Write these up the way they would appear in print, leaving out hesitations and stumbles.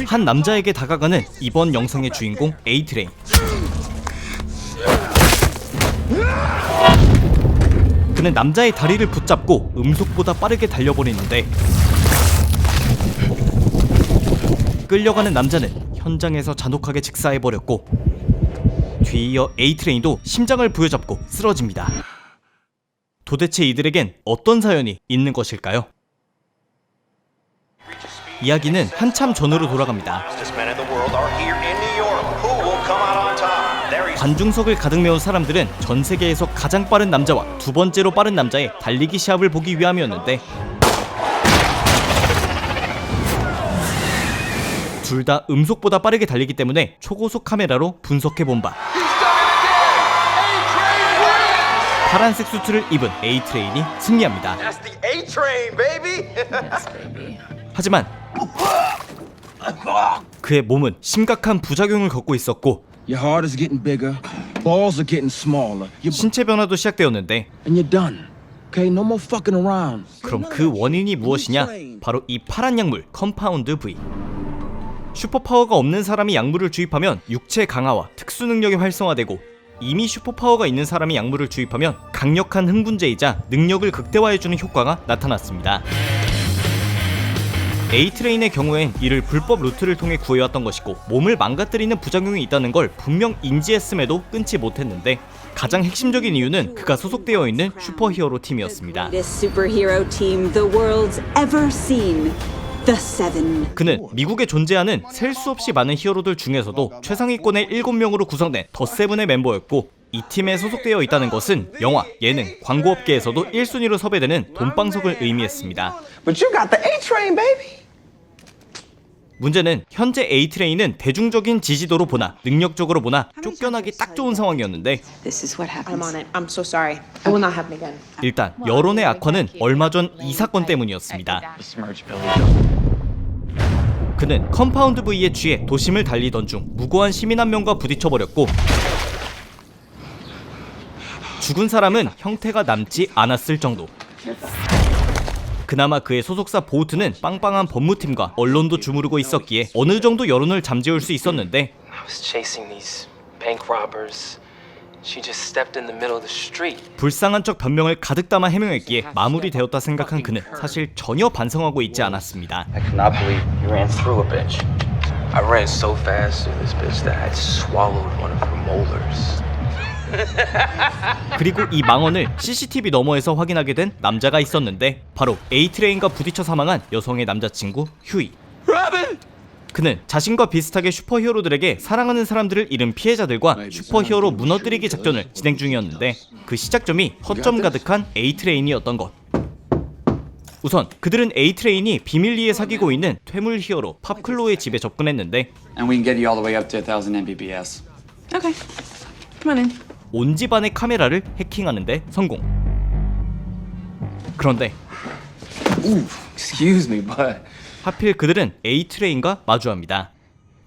한 남자에게 다가가는 이번 영상의 주인공 A트레인. 그는 남자의 다리를 붙잡고 음속보다 빠르게 달려버리는데 끌려가는 남자는 현장에서 잔혹하게 직사해버렸고 뒤이어 A트레인도 심장을 부여잡고 쓰러집니다. 도대체 이들에겐 어떤 사연이 있는 것일까요? 이야기는 한참 전으로 돌아갑니다. 관중석을 가득 메운 사람들은 전 세계에서 가장 빠른 남자와 두 번째로 빠른 남자의 달리기 시합을 보기 위함이었는데 둘 다 음속보다 빠르게 달리기 때문에 초고속 카메라로 분석해본 바 파란색 수트를 입은 A트레인이 승리합니다. 하지만 그의 몸은 심각한 부작용을 겪고 있었고 Your heart is getting bigger, balls are getting smaller. 신체 변화도 시작되었는데 And you're done. Okay, no more fucking around. 그럼 그 원인이 무엇이냐? 바로 이 파란 약물 컴파운드 V. 슈퍼파워가 없는 사람이 약물을 주입하면 육체 강화와 특수 능력이 활성화되고 이미 슈퍼파워가 있는 사람이 약물을 주입하면 강력한 흥분제이자 능력을 극대화해주는 효과가 나타났습니다. A트레인의 경우엔 이를 불법 루트를 통해 구해왔던 것이고 몸을 망가뜨리는 부작용이 있다는 걸 분명 인지했음에도 끊지 못했는데 가장 핵심적인 이유는 그가 소속되어 있는 슈퍼히어로 팀이었습니다. 그는 미국에 존재하는 셀 수 없이 많은 히어로들 중에서도 최상위권의 7명으로 구성된 더 세븐의 멤버였고 이 팀에 소속되어 있다는 것은 영화, 예능, 광고업계에서도 1순위로 섭외되는 돈방석을 의미했습니다. But you got the A-Train, baby. 문제는 현재 A트레인은 대중적인 지지도로 보나 능력적으로 보나 쫓겨나기 딱 좋은 상황이었는데 I'm on it. I'm so sorry. It will not happen again. 일단 여론의 악화는 얼마 전 이 사건 때문이었습니다. 그는 컴파운드 V에 취해 도심을 달리던 중 무고한 시민 한 명과 부딪혀버렸고 죽은 사람은 형태가 남지 않았을 정도. 그나마 그의 소속사 보우트는 빵빵한 법무팀과 언론도 주무르고 있었기에 어느 정도 여론을 잠재울 수 있었는데 I was chasing these bank robbers. She just stepped in the middle of the street. 불쌍한 척 변명을 가득 담아 해명했기에 마무리되었다 생각한 그는 사실 전혀 반성하고 있지 않았습니다. I cannot believe you ran through a bitch. I ran so fast through this bitch that I swallowed one of her molars. 그리고 이 망언을 CCTV 너머에서 확인하게 된 남자가 있었는데 바로 A트레인과 부딪혀 사망한 여성의 남자친구 휴이. 그는 자신과 비슷하게 슈퍼히어로들에게 사랑하는 사람들을 잃은 피해자들과 슈퍼히어로 무너뜨리기 작전을 진행 중이었는데 그 시작점이 허점 가득한 A트레인이었던 것. 우선 그들은 A트레인이 비밀리에 사귀고 있는 퇴물 히어로 팝클로의 집에 접근했는데 And we can get you all the way up to 1000 Mbps. Okay. Come on in. 온 집안의 카메라를 해킹하는데 성공. 그런데 Excuse me, but 하필 그들은 A트레인과 마주합니다.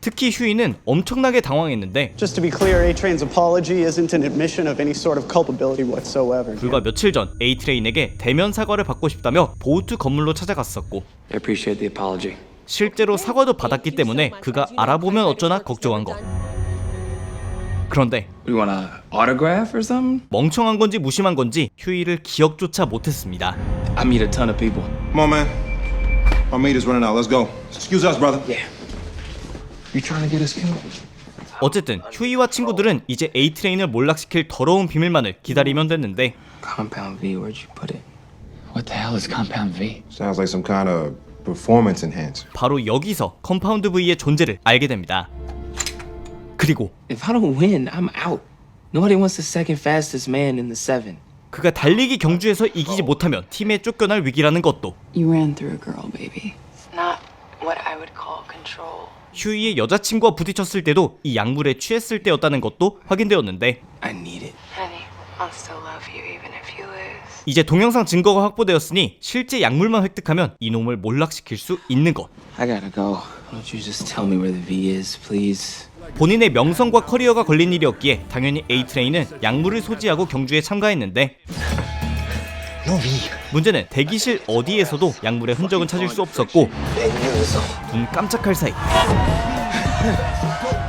특히 휴이는 엄청나게 당황했는데 Just to be clear, A-Train's apology isn't an admission of any sort of culpability whatsoever. 불과 며칠 전 A트레인에게 대면 사과를 받고 싶다며 보우트 건물로 찾아갔었고 I appreciate the apology. 실제로 사과도 받았기 때문에 그가 알아보면 어쩌나 걱정한 것. 그런데 You want an autograph or something? 멍청한 건지 무심한 건지 휴이를 기억조차 못했습니다. I meet a ton of people. Come on, man. Our meter's running out. Let's go. Excuse us, brother. Yeah. You trying to get us killed? 어쨌든 휴이와 친구들은 이제 A트레인을 몰락시킬 더러운 비밀만을 기다리면 됐는데 Compound V, where'd you put it? What the hell is Compound V? Sounds like some kind of performance enhancer. 바로 여기서 컴파운드 V의 존재를 알게 됩니다. 그리고 If I don't win, I'm out. Nobody wants the second fastest man in the seven. 그가 달리기 경주에서 이기지 못하면 팀에 쫓겨날 위기라는 것도 You ran through a girl, baby. Not what I would call control. 휴이의 여자친구와 부딪혔을 때도 이 약물에 취했을 때였다는 것도 확인되었는데 I need it. Honey, I'll still love you even if you lose. 이제 동영상 증거가 확보되었으니 실제 약물만 획득하면 이놈을 몰락시킬 수 있는 것. I gotta go. Why don't you just tell me where the V is, please? 본인의 명성과 커리어가 걸린 일이었기에 당연히 A트레인은 약물을 소지하고 경주에 참가했는데 문제는 대기실 어디에서도 약물의 흔적은 찾을 수 없었고 눈 깜짝할 사이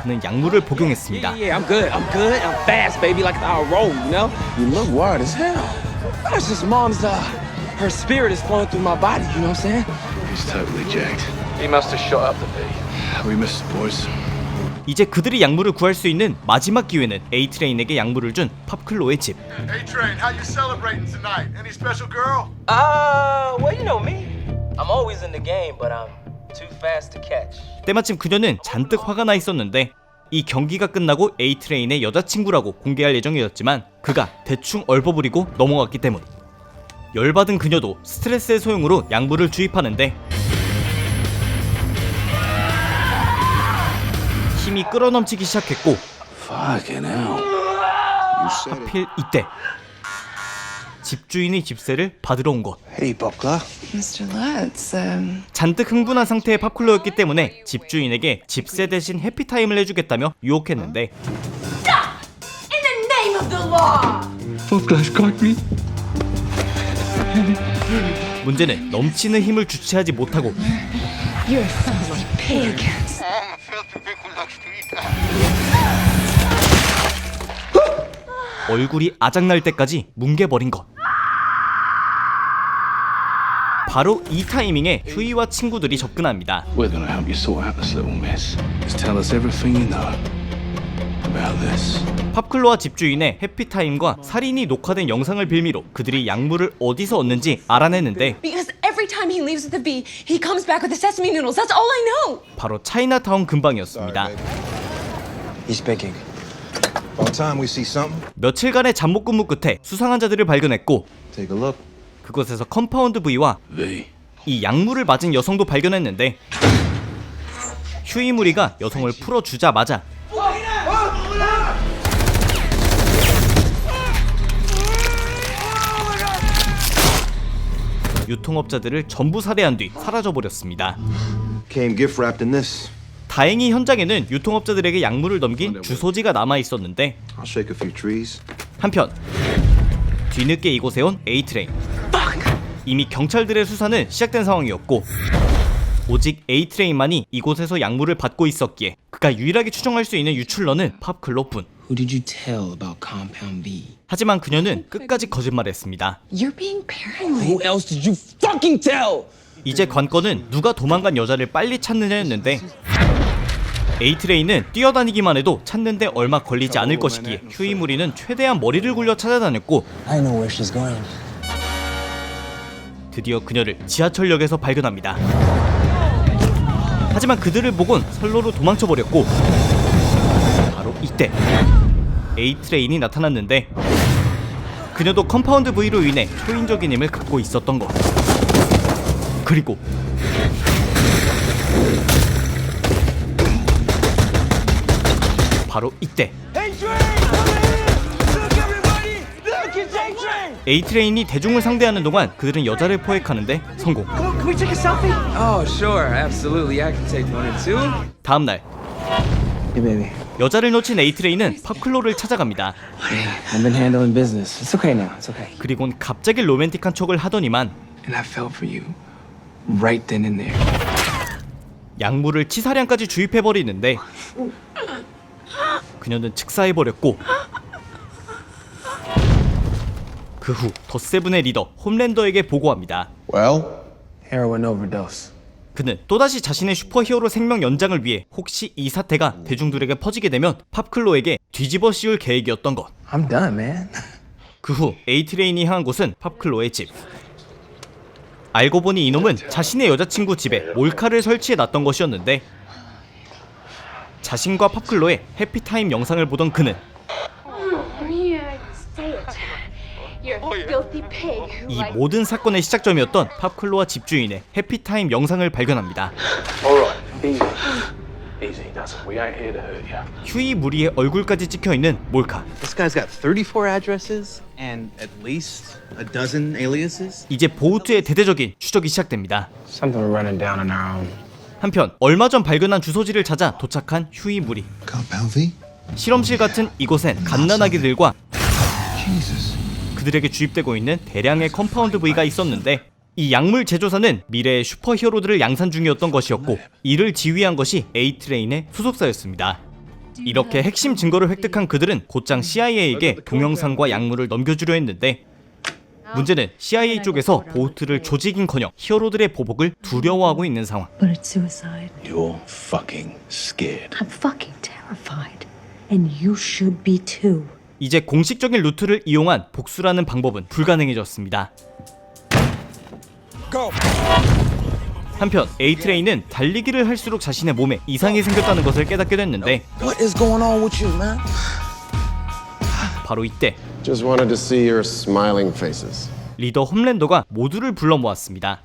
그는 약물을 복용했습니다. Yeah, I'm good. I'm good. I'm fast, baby, like I'll roll, you know? You look wild as hell. That's just mom's, her spirit is flowing through my body, you know what I'm saying? He's totally jacked. He must have shot up the V. We missed the boys. 이제 그들이 약물을 구할 수 있는 마지막 기회는 A-트레인에게 약물을 준 팝클로의 집. A-Train, how you celebrating tonight? Any special girl? Well, you know me. I'm always in the game, but I'm too fast to catch. 때마침 그녀는 잔뜩 화가 나 있었는데 이 경기가 끝나고 A-트레인의 여자친구라고 공개할 예정이었지만 그가 대충 얼버무리고 넘어갔기 때문. 열받은 그녀도 스트레스의 소용으로 약물을 주입하는데 힘이 끌어넘치기 시작했고 Fucking hell. 하필 이때 집주인이 집세를 받으러 온 것. Hey, Buckler. Mr. Lutz, 잔뜩 흥분한 상태의 팝클로였기 때문에 집주인에게 집세 대신 해피타임을 해주겠다며 유혹했는데 in the name of the law! Buckler's got me. 문제는 넘치는 힘을 주체하지 못하고 You're a filthy pig. 얼굴이 아작날 때까지 뭉개버린 것. 바로 이 타이밍에 휴이와 친구들이 접근합니다. We're gonna help you sort out this little mess. Just tell us everything you know about this. 팝클로와 집주인의 해피타임과 살인이 녹화된 영상을 빌미로 그들이 약물을 어디서 얻는지 알아내는데 Because every time he leaves with the V, he comes back with the sesame noodles. That's all I know. 바로 차이나타운 근방이었습니다. He's speaking. About time we see something. 며칠간의 잠복 근무 끝에 수상한 자들을 발견했고 Take a look. 그곳에서 컴파운드 V와 V. 이 약물을 맞은 여성도 발견했는데 휴이 무리가 여성을 풀어주자마자 유통업자들을 전부 살해한 뒤 사라져버렸습니다. Came gift wrapped in this. 다행히 현장에는 유통업자들에게 약물을 넘긴 주소지가 남아있었는데 I'll shake a few trees. 한편 뒤늦게 이곳에 온 A-트레인. 이미 경찰들의 수사는 시작된 상황이었고 오직 A-트레인만이 이곳에서 약물을 받고 있었기에 그가 유일하게 추정할 수 있는 유출러는 팝클로뿐. Who did you tell about Compound V? 하지만 그녀는 끝까지 거짓말했습니다. You're being paranoid. Who else did you fucking tell? 이제 관건은 누가 도망간 여자를 빨리 찾느냐였는데 A-트레인은 뛰어다니기만 해도 찾는데 얼마 걸리지 않을 것이기에 휴이 무리는 최대한 머리를 굴려 찾아다녔고 I know where she's going. 드디어 그녀를 지하철역에서 발견합니다. 하지만 그들을 보곤 선로로 도망쳐버렸고 바로 이때 A-트레인이 나타났는데 그녀도 컴파운드 V로 인해 초인적인 힘을 갖고 있었던 것. 그리고 바로 이때 A-트레인이 대중을 상대하는 동안 그들은 여자를 포획하는데 성공. Can we take a selfie? Oh, sure. Absolutely. I can take one or two. 다음날 Hey, baby. 여자를 놓친 A-트레인은 팝클로를 찾아갑니다. I've been handling business. It's okay now. It's okay. 그리곤 갑자기 로맨틱한 척을 하더니만 And I fell for you right then and there. 약물을 치사량까지 주입해버리는데 그녀는 즉사해버렸고 그 후 더7의 리더 홈랜더에게 보고합니다. Well, Heroin overdose. 그는 또다시 자신의 슈퍼히어로 생명 연장을 위해 혹시 이 사태가 대중들에게 퍼지게 되면 팝클로에게 뒤집어 씌울 계획이었던 것. I'm done, man. 그 후 A-트레인이 향한 곳은 팝클로의 집. 알고 보니 이놈은 자신의 여자친구 집에 몰카를 설치해 놨던 것이었는데 자신과 팝클로의 해피타임 영상을 보던 그는 이 모든 사건의 시작점이었던 팝클로와 집주인의 해피타임 영상을 발견합니다. 휴이 무리의 얼굴까지 찍혀있는 몰카. This guy's got 34 addresses and at least a dozen aliases. 이제 보우트의 대대적인 추적이 시작됩니다. Something we're running down on our own. 한편 얼마 전 발견한 주소지를 찾아 도착한 휴이 무리. Compound V? 실험실 같은 이곳엔 갓난아기들과 Jesus. 그들에게 주입되고 있는 대량의 컴파운드 V가 있었는데 이 약물 제조사는 미래의 슈퍼히어로들을 양산 중이었던 것이었고 이를 지휘한 것이 A트레인의 소속사였습니다. 이렇게 핵심 증거를 획득한 그들은 곧장 CIA에게 동영상과 약물을 넘겨주려 했는데 문제는 CIA 쪽에서 보트를 조지긴커녕 히어로들의 보복을 두려워하고 있는 상황. But it's suicide. You're fucking scared. I'm fucking terrified. And you should be too. 이제 공식적인 루트를 이용한 복수라는 방법은 불가능해졌습니다. 한편 A트레인은 달리기를 할수록 자신의 몸에 이상이 생겼다는 것을 깨닫게 됐는데 What is going on with you, man? 바로 이때 Just wanted to see your smiling faces. 리더 홈랜더가 모두를 불러 모았습니다.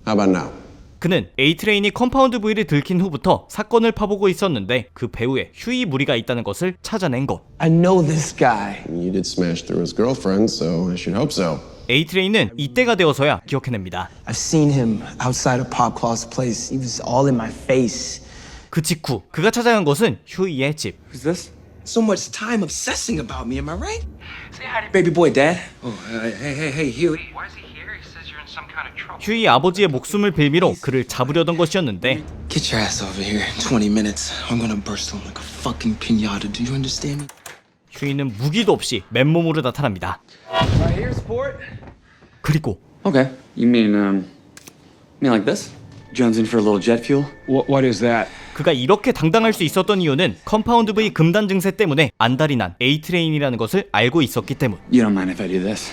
How about now? 그는 A트레인이 컴파운드 V를 들킨 후부터 사건을 파보고 있었는데 그 배후에 휴이 무리가 있다는 것을 찾아낸 것. I know this guy. You did smash through his girlfriend, so I should hope so. A트레인은 이때가 되어서야 기억해냅니다. I've seen him outside of Pop Claw's place. He was all in my face. 그 직후 그가 찾아간 것은 휴이의 집. Who's this? So much time obsessing about me, am I right? Say hi to baby boy, Dad. Oh, hey, Huey. Why is he here? He says you're in some kind of trouble. 휴이 아버지의 목숨을 빌미로 그를 잡으려던 것이었는데 Get your ass over here. 20 minutes. I'm gonna burst him like a fucking piñata. Do you understand me? 휴이는 무기도 없이 맨몸으로 나타납니다. Right here, sport. 그리고 Okay. You mean like this? Jonesing for a little jet fuel? What is that? 그가 이렇게 당당할 수 있었던 이유는 컴파운드 V 금단 증세 때문에 안달이 난 A트레인이라는 것을 알고 있었기 때문. You don't mind if I do this?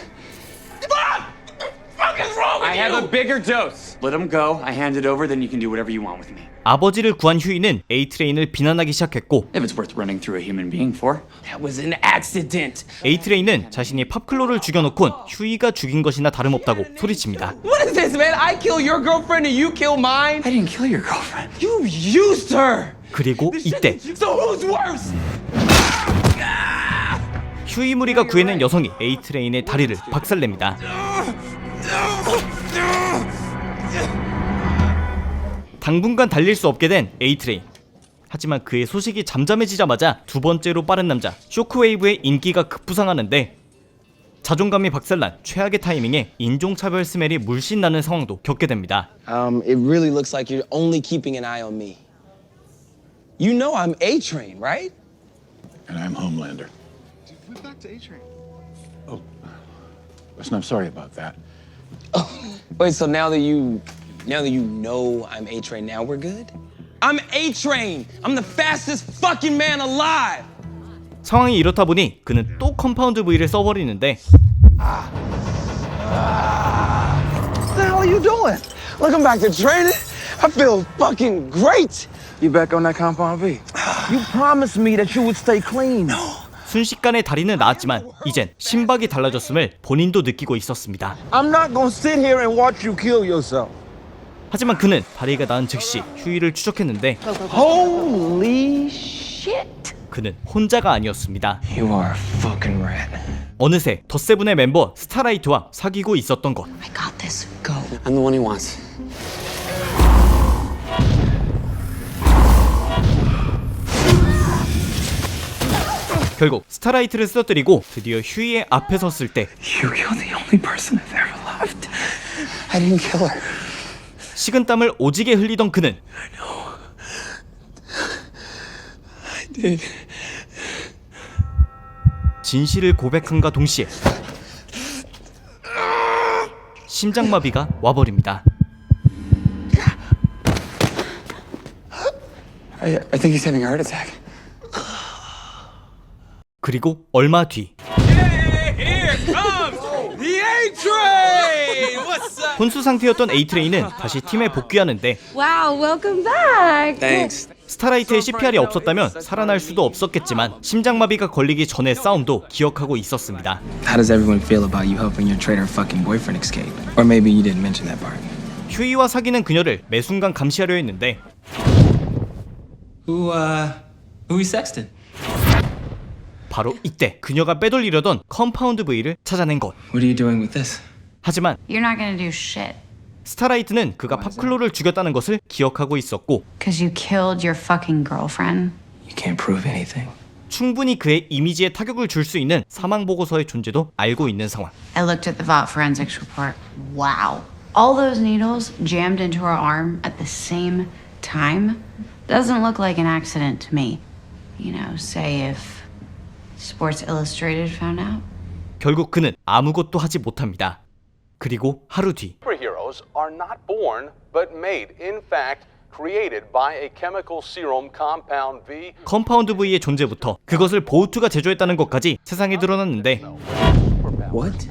I have a bigger dose. Let him go. I hand it over, then you can do whatever you want with me. 아버지를 구한 휴이는 A트레인을 비난하기 시작했고 If it's worth running through a human being for. That was an accident. A트레인은 자신이 팝클로를 죽여놓곤 휴이가 죽인 것이나 다름없다고 소리칩니다. What is this, man? I kill your girlfriend and you kill mine? I didn't kill your girlfriend. You used her. 그리고 이때 So who's worse? 휴이 무리가 구해낸 여성이 A트레인의 다리를 박살냅니다. 당분간 달릴 수 없게 된 A트레인. 하지만 그의 소식이 잠잠해지자마자 두 번째로 빠른 남자 쇼크웨이브의 인기가 급부상하는데 자존감이 박살난 최악의 타이밍에 인종차별 스멜이 물씬 나는 상황도 겪게 됩니다. It really looks like you're only keeping an eye on me. You know I'm A-Train, right? And I'm Homelander. We're back to A-Train. Oh, listen, I'm sorry about that. Wait, so now that you know I'm A-Train, now we're good? I'm A-Train. I'm the fastest fucking man alive. 상황이 이렇다 보니 그는 또 컴파운드 V를 써버리는데 What the hell are you doing? Welcome back to training. I feel fucking great. You back on that compound V? You promised me that you would stay clean. 순식간에 다리는 나았지만 이젠 심박이 달라졌음을 본인도 느끼고 있었습니다. I'm not gonna sit here and watch you kill yourself. 하지만 그는 다리가 나은 즉시 휴이를 추적했는데 Holy shit. 그는 혼자가 아니었습니다. You are a fucking rat. 어느새 더7의 멤버 스타라이트와 사귀고 있었던 것. I got this. Go. I'm the one he wants. 결국 스타라이트를 쓰러뜨리고 드디어 휴이의 앞에 섰을 때 You killed the only person I've ever loved. I didn't kill her. 식은땀을 오지게 흘리던 그는 I did. 진실을 고백함과 동시에 심장마비가 와버립니다. I think he's having a heart attack. 그리고 얼마 뒤 혼수 상태였던 A트레인은 다시 팀에 복귀하는데 Wow, welcome back. Thanks. 스타라이트의 CPR이 없었다면 살아날 수도 없었겠지만 심장마비가 걸리기 전의 싸움도 기억하고 있었습니다. How does everyone feel about you helping your traitor fucking boyfriend escape? Or maybe you didn't mention that part. 휴이와 사귀는 그녀를 매 순간 감시하려 했는데 Who we sexted? 바로 이때 그녀가 빼돌리려던 컴파운드 V를 찾아낸 것. What are you doing with this? 하지만 You're not gonna do shit. 스타라이트는 그가 팝클로를 죽였다는 것을 기억하고 있었고 Cause you killed your fucking girlfriend. You can't prove anything. 충분히 그의 이미지에 타격을 줄 수 있는 사망 보고서의 존재도 알고 있는 상황. I looked at the Vought forensics report. Wow. All those needles jammed into her arm at the same time doesn't look like an accident to me. You know, say if Sports Illustrated found out. 결국 그는 아무것도 하지 못합니다. 그리고 하루 뒤 Superheroes are not born, but made. In fact, created by a chemical serum compound V. 컴파운드 V의 존재부터 그것을 보우트가 제조했다는 것까지 세상에 드러났는데 What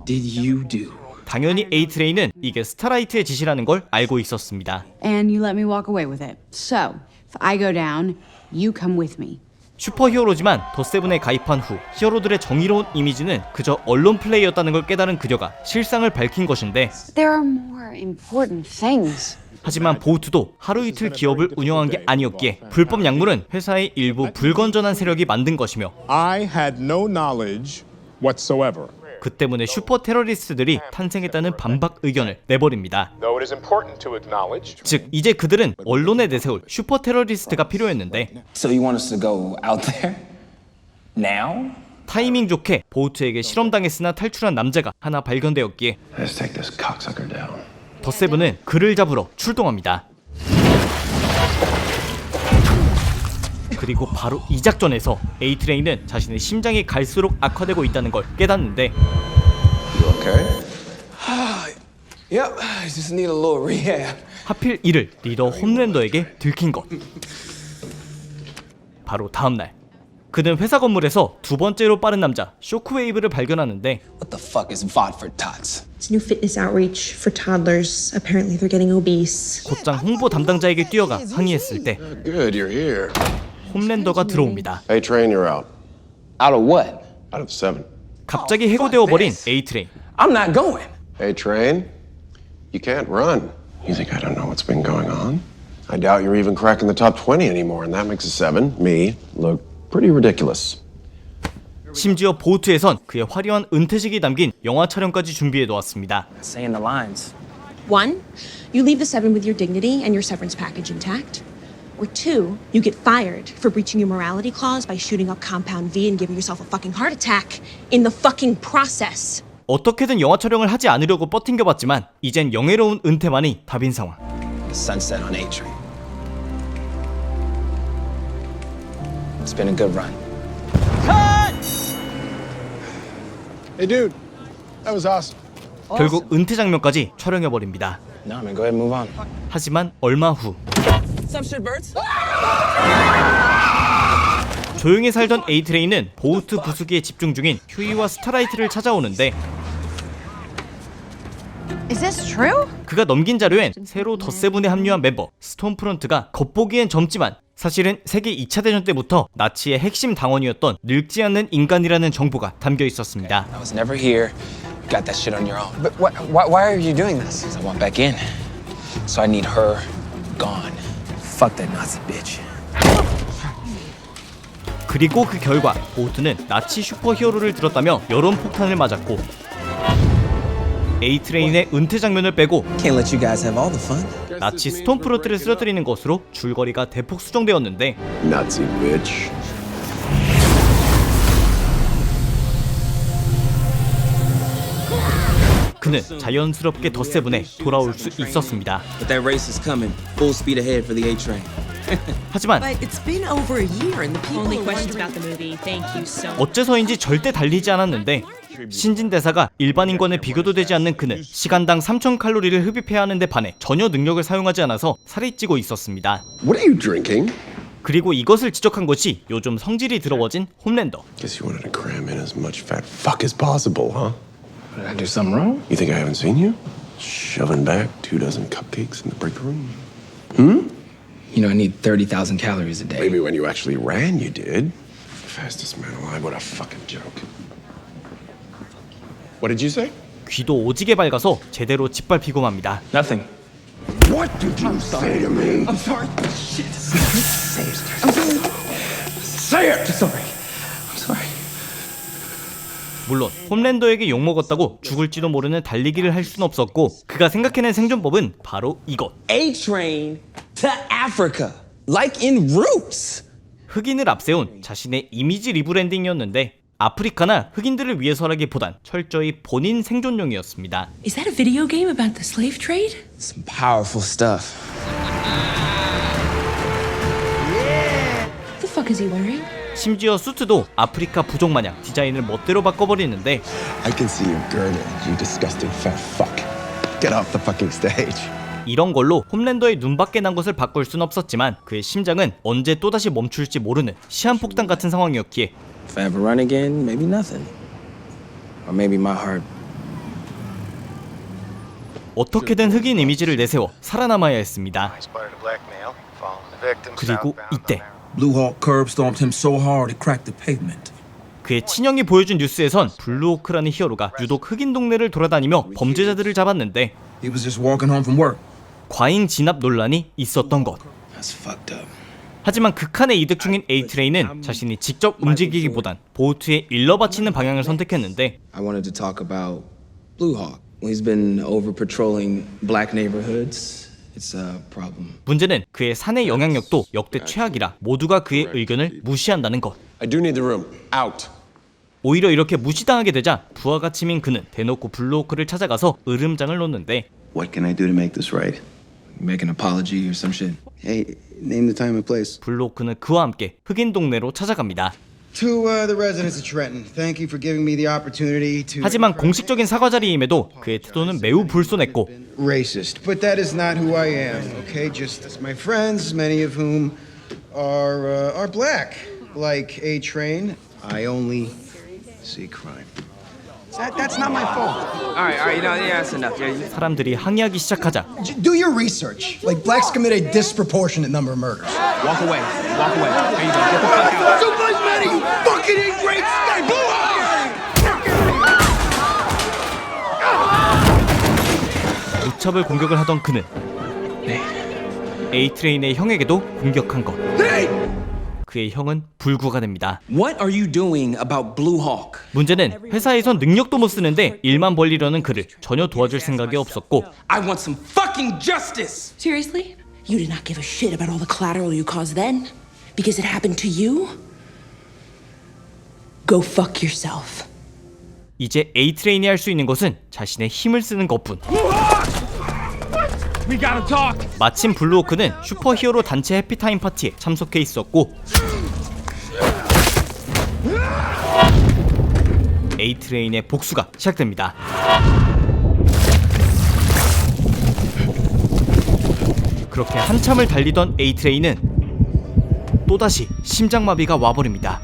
did you do? 당연히 A트레인은 이게 스타라이트의 짓이라는 걸 알고 있었습니다. And you let me walk away with it. So, if I go down, you come with me. 슈퍼히어로지만 더7에 가입한 후 히어로들의 정의로운 이미지는 그저 언론 플레이였다는 걸 깨달은 그녀가 실상을 밝힌 것인데 There are more important things. 하지만 보우트도 하루 이틀 기업을 운영한 게 아니었기에 불법 약물은 회사의 일부 불건전한 세력이 만든 것이며 I had no knowledge whatsoever. 그 때문에 슈퍼 테러리스트들이 탄생했다는 반박 의견을 내버립니다. Though it is important to acknowledge. 즉 이제 그들은 언론에 내세울 슈퍼 테러리스트가 필요했는데 So you want us to go out there? Now? 타이밍 좋게 보우트에게 실험당했으나 탈출한 남자가 하나 발견되었기에 Let's take this cocksucker down. 더7은 그를 잡으러 출동합니다. 그리고 바로 이 작전에서 A트레인은 자신의 심장이 갈수록 악화되고 있다는 걸 깨닫는데 You okay? Yep, I just need a little rehab. 하필 이를 리더 홈랜더에게 들킨 것. 바로 다음날 그는 회사 건물에서 두 번째로 빠른 남자 쇼크웨이브를 발견하는데 What the fuck is Vought for Tots? It's new fitness outreach for toddlers. Apparently they're getting obese. 곧장 홍보 담당자에게 뛰어가 항의했을 때 Good, you're here. 홈랜더가 들어옵니다. A-Train, you're out. Out of what? Out of the 7. 갑자기 해고되어 버린 A트레인. I'm not going. A-Train, you can't run. You think I don't know what's been going on? I doubt you're even cracking the top 20 anymore, and that makes a 7, me, look pretty ridiculous. 심지어 보우트에선 그의 화려한 은퇴식이 담긴 영화 촬영까지 준비해 놓았습니다. Saying the lines. 1, you leave the 7 with your dignity and your severance package intact. Or 2, you get fired for breaching your morality clause by shooting up Compound V and giving yourself a fucking heart attack in the fucking process. 어떻게든 영화 촬영을 하지 않으려고 버팅겨봤지만 이젠 영예로운 은퇴만이 답인 상황. Sunset on A-Train. It's been a good run. Hey, dude, that was awesome. 결국 은퇴 장면까지 촬영해버립니다. No, man, go ahead and move on. 하지만 얼마 후 Some shit, birds. 조용히 살던 A트레인은 보우트 부수기에 집중 중인 휴이와 스타라이트를 찾아오는데 Is this true? 그가 넘긴 자료엔 새로 더7에 합류한 멤버 스톰프런트가 겉보기엔 젊지만 사실은 세계 2차 대전 때부터 나치의 핵심 당원이었던 늙지 않는 인간이라는 정보가 담겨 있었습니다. I was never here. You got that shit on your own. But why are you doing this? Because I want back in. So I need her gone. Fuck that Nazi bitch. 그리고 그 결과 보우트는 나치 슈퍼히어로를 들었다며 여론 폭탄을 맞았고 A트레인의 은퇴 장면을 빼고 Can't let you guys have all the fun. 나치 스톰프런트를 쓰러뜨리는 것으로 줄거리가 대폭 수정되었는데 Nazi bitch. 그는 자연스럽게 더7에 돌아올 수 있었습니다. But that race is coming. Full speed ahead for the A-Train. 하지만 It's been over a year and the people only questions about the movie. Thank you so much. 어째서인지 절대 달리지 않았는데 신진대사가 일반인과의 비교도 되지 않는 그는 시간당 3,000칼로리를 흡입해야 하는데 반해 전혀 능력을 사용하지 않아서 살이 찌고 있었습니다. What are you drinking? 그리고 이것을 지적한 것이 요즘 성질이 더러워진 홈랜더. Guess you wanted to cram in as much fat fuck as possible, huh? Did I do something wrong? You think I haven't seen you? Shoving back 24 cupcakes in the break room. You know, I need 30,000 calories a day. Maybe when you actually ran, you did. Fastest man alive, what a fucking joke. What did you say? 귀도 오지게 밝아서 제대로 짓밟히고 맙니다. Nothing. What did you say to me? I'm sorry. Shit. Say it! Sorry. I'm sorry. 물론 홈랜더에게 욕먹었다고 죽을지도 모르는 달리기를 할 수는 없었고 그가 생각해낸 생존법은 바로 이것. A-Train to Africa. Like in Roots. 흑인을 앞세운 자신의 이미지 리브랜딩이었는데 아프리카나 흑인들을 위해서라기보단 철저히 본인 생존용이었습니다. Is that a video game about the slave trade? Some powerful stuff. What the fuck is he wearing? 심지어 수트도 아프리카 부족 마냥 디자인을 멋대로 바꿔버리는데 I can see your girdle, you disgusting fat fuck. Get off the fucking stage. 이런 걸로 홈랜더의 눈밖에 난 것을 바꿀 순 없었지만 그의 심장은 언제 또다시 멈출지 모르는 시한폭탄 같은 상황이었기에 If I ever run again, maybe nothing. Or maybe my heart. 어떻게든 흑인 이미지를 내세워 살아남아야 했습니다. 그리고 이때 Blue Hawk curb stomped him so hard it cracked the pavement. 그의 친형이 보여준 뉴스에선 블루호크라는 히어로가 유독 흑인 동네를 돌아다니며 범죄자들을 잡았는데 He was just walking home from work. 과잉 진압 논란이 있었던 것. That's fucked up. 하지만 극한의 이득 중인 A-트레인은 자신이 직접 움직이기보단 보트에 일러 바치는 방향을 선택했는데 I wanted to talk about Blue Hawk. He's been over patrolling black neighborhoods. It's a problem. 문제는 그의 사내 영향력도 역대 최악이라 모두가 그의 의견을 무시한다는 것. I do need the room. Out. 오히려 이렇게 무시당하게 되자 부하가 치민 그는 대놓고 블루호크를 찾아가서 으름장을 놓는데 What can I do to make this right? Make an apology or some shit. Hey, name the time and place. 블루호크는 그와 함께 흑인 동네로 찾아갑니다. To the residents of Trenton, thank you for giving me the opportunity to. 하지만 공식적인 사과 자리임에도 그의 태도는 매우 불손했고 Racist, but that is not who I am. Okay, just as my friends, many of whom are black, like A-Train. I only see crime. That's not my fault. All right, you know, yeah, that's enough. Yeah, 사람들이 항의하기 시작하자 Do your research. Like, blacks commit a disproportionate number of murders. walk away. Walk away. There you go. Get the fuck out. So much money, you fucking ingrate snake! 무차별 공격을 하던 그는 A-트레인의 형에게도 공격한 것. 그의 형은 불구가 됩니다. What are you doing about Blue Hawk? 문제는 회사에선 능력도 못 쓰는데 일만 벌리려는 그를 전혀 도와줄 생각이 없었고 I want some fucking justice. Seriously? You did not give a shit about all the collateral you caused then? Because it happened to you? Go fuck yourself. 이제 A-트레인이 할 수 있는 것은 자신의 힘을 쓰는 것뿐. 마침 블루호크는 슈퍼히어로 단체 해피타임 파티에 참석해 있었고 A-트레인의 복수가 시작됩니다. 그렇게 한참을 달리던 A-트레인은 또다시 심장마비가 와버립니다.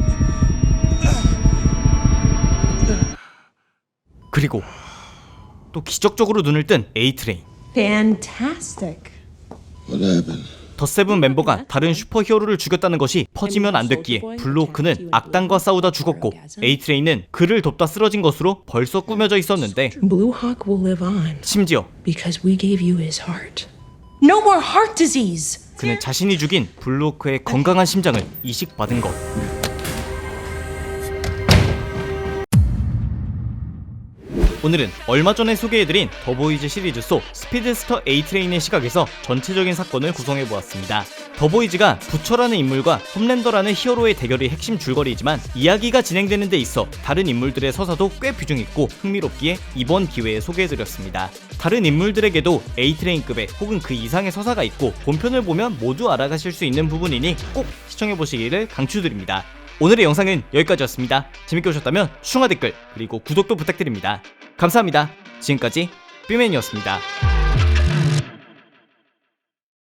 그리고 또 기적적으로 눈을 뜬 A-트레인. Fantastic. What happened? 더7 멤버가 다른 슈퍼히어로를 죽였다는 것이 퍼지면 안 됐기에 블루호크는 악당과 싸우다 죽었고 A-트레인은 그를 돕다 쓰러진 것으로 벌써 꾸며져 있었는데 Blue Hawk will live on 심지어 because we gave you his heart. No more heart disease. 그는 자신이 죽인 블루호크의 건강한 심장을 이식받은 것. 오늘은 얼마 전에 소개해드린 더보이즈 시리즈 속 스피드스터 A-트레인의 시각에서 전체적인 사건을 구성해보았습니다. 더보이즈가 부처라는 인물과 홈랜더라는 히어로의 대결이 핵심 줄거리이지만 이야기가 진행되는 데 있어 다른 인물들의 서사도 꽤 비중있고 흥미롭기에 이번 기회에 소개해드렸습니다. 다른 인물들에게도 A-트레인급의 혹은 그 이상의 서사가 있고 본편을 보면 모두 알아가실 수 있는 부분이니 꼭 시청해보시기를 강추드립니다. 오늘의 영상은 여기까지였습니다. 재밌게 보셨다면 추천과 댓글 그리고 구독도 부탁드립니다. 감사합니다. 지금까지 삐맨이었습니다.